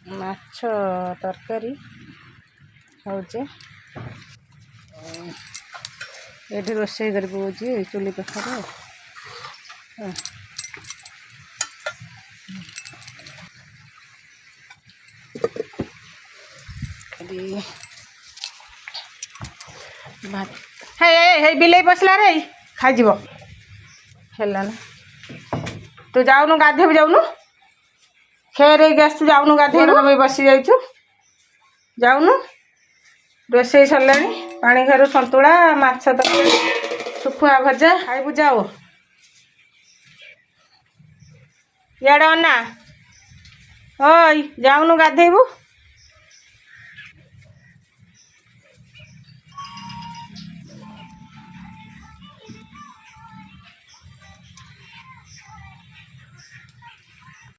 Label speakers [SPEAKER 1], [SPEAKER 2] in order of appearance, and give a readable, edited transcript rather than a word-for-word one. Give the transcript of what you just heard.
[SPEAKER 1] माछ तरकारी होचे ये रोषे कर चुली पाखे भात हे बिले पसला रे खाइज है ना तू जाऊनु गाधे जाऊनु खेर गैस तू जाऊनु गाधे बसी जाइछु जाऊनु रोषे सरला पानी घर सतुला माछ तरकारी सुखुआ भजा खाइबु जाओ याडे अन्ना ओई जाऊनु गाधेबु।